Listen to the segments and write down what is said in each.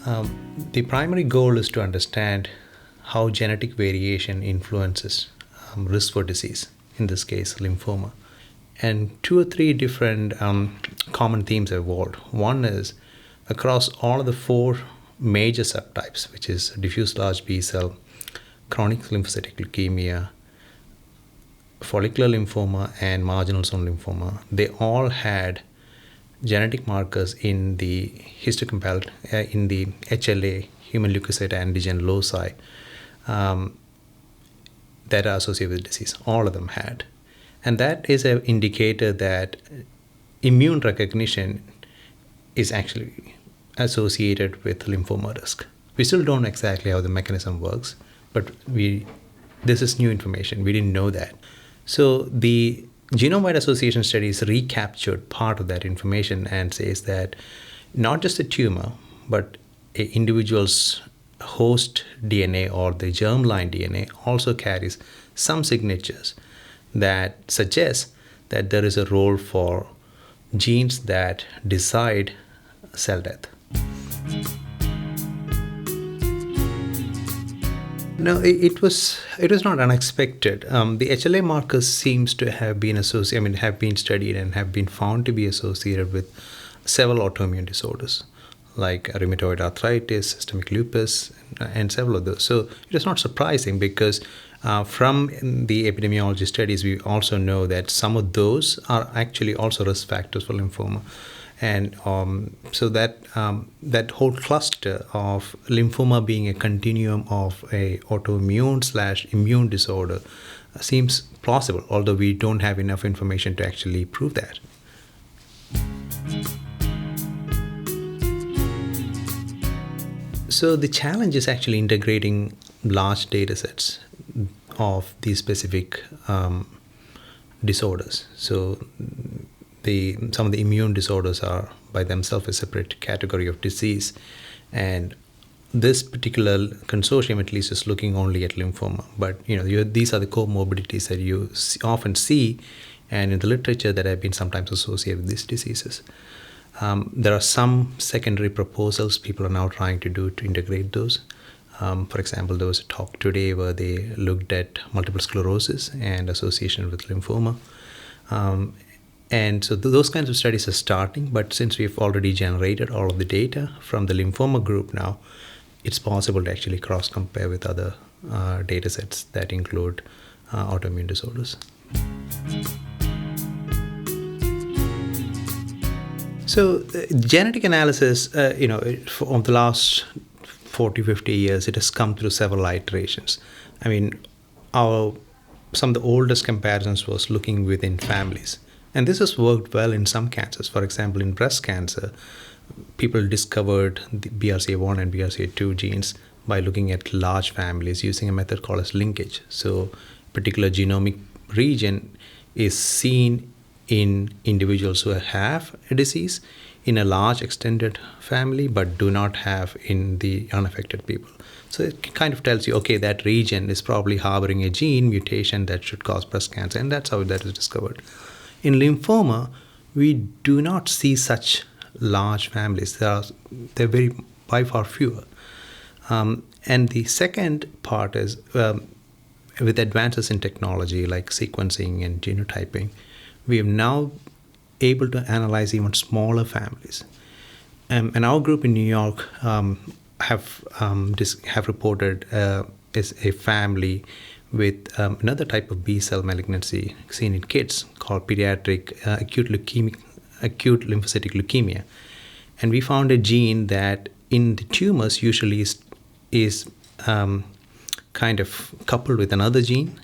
The primary goal is to understand how genetic variation influences risk for disease, in this case, lymphoma. And two or three different common themes have evolved. One is across all of the four major subtypes, which is diffuse large B cell, chronic lymphocytic leukemia, follicular lymphoma, and marginal zone lymphoma, they all had genetic markers in the in the HLA, human leukocyte antigen loci, that are associated with disease. All of them had. And that is an indicator that immune recognition is actually associated with lymphoma risk. We still don't know exactly how the mechanism works, but this is new information. We didn't know that. So the genome-wide association studies recaptured part of that information and says that not just a tumor, but an individual's host DNA or the germline DNA also carries some signatures that suggest that there is a role for genes that decide cell death. No, it was not unexpected. The HLA markers seems to have been have been studied and have been found to be associated with several autoimmune disorders, like rheumatoid arthritis, systemic lupus, and several of those. So it is not surprising because from the epidemiology studies, we also know that some of those are actually also risk factors for lymphoma. And so that whole cluster of lymphoma being a continuum of a autoimmune/immune disorder seems plausible, although we don't have enough information to actually prove that. So the challenge is actually integrating large data sets of these specific disorders. So some of the immune disorders are by themselves a separate category of disease, and this particular consortium at least is looking only at lymphoma. But these are the comorbidities that you often see, and in the literature that have been sometimes associated with these diseases. There are some secondary proposals people are now trying to do to integrate those. For example, there was a talk today where they looked at multiple sclerosis and association with lymphoma. And so those kinds of studies are starting, but since we've already generated all of the data from the lymphoma group now, it's possible to actually cross-compare with other data sets that include autoimmune disorders. So genetic analysis, for the last 40, 50 years, it has come through several iterations. I mean, some of the oldest comparisons was looking within families. And this has worked well in some cancers. For example, in breast cancer, people discovered the BRCA1 and BRCA2 genes by looking at large families using a method called as linkage. So a particular genomic region is seen in individuals who have a disease in a large extended family, but do not have in the unaffected people. So it kind of tells you, okay, that region is probably harboring a gene mutation that should cause breast cancer, and that's how that is discovered. In lymphoma, we do not see such large families. They're by far fewer. And the second part is with advances in technology like sequencing and genotyping, we are now able to analyze even smaller families. And our group in New York have reported is a family with another type of B-cell malignancy seen in kids called pediatric acute lymphocytic leukemia. And we found a gene that in the tumors usually is kind of coupled with another gene.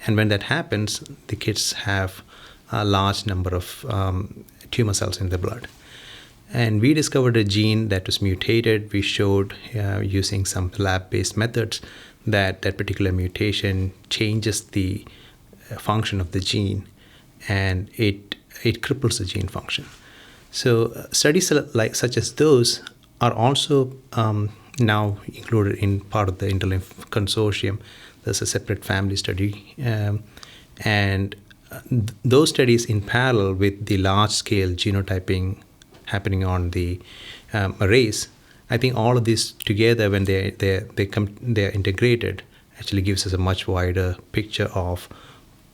And when that happens, the kids have a large number of tumor cells in the blood. And we discovered a gene that was mutated. We showed using some lab-based methods that particular mutation changes the function of the gene, and it cripples the gene function. So studies such as those are also now included in part of the InterLymph Consortium. There's a separate family study, and those studies in parallel with the large-scale genotyping happening on the arrays I think all of these together, when they're integrated, actually gives us a much wider picture of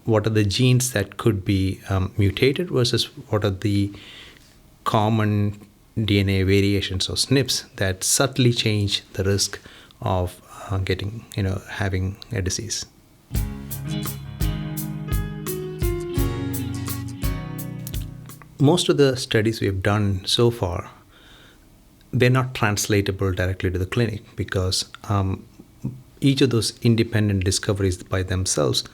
what are the genes that could be mutated versus what are the common DNA variations or SNPs that subtly change the risk of having a disease. Most of the studies we've done so far, they're not translatable directly to the clinic because each of those independent discoveries by themselves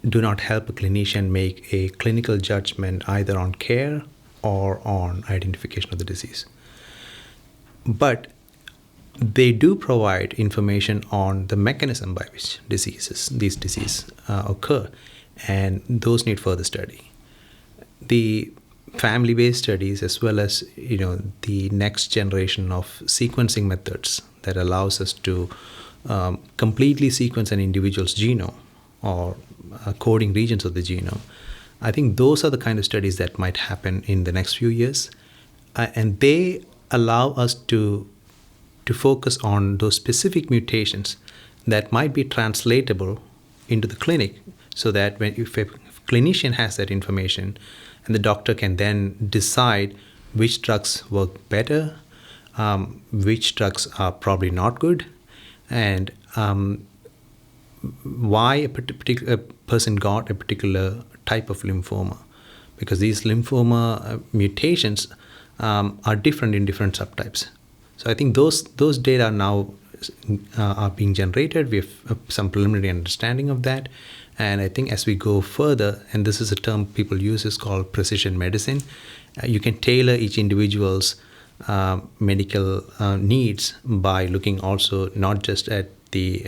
do not help a clinician make a clinical judgment either on care or on identification of the disease. But they do provide information on the mechanism by which these diseases occur, and those need further study. The family-based studies, as well as the next generation of sequencing methods that allows us to completely sequence an individual's genome or coding regions of the genome, I think those are the kind of studies that might happen in the next few years, and they allow us to focus on those specific mutations that might be translatable into the clinic, so that if a clinician has that information, and the doctor can then decide which drugs work better, which drugs are probably not good, and why a particular person got a particular type of lymphoma. Because these lymphoma mutations are different in different subtypes. So I think those data now are being generated. We have some preliminary understanding of that. And I think as we go further, and this is a term people use, is called precision medicine, you can tailor each individual's medical needs by looking also not just at the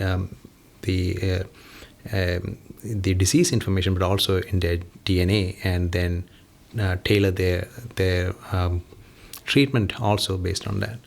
disease information, but also in their DNA, and then tailor their treatment also based on that.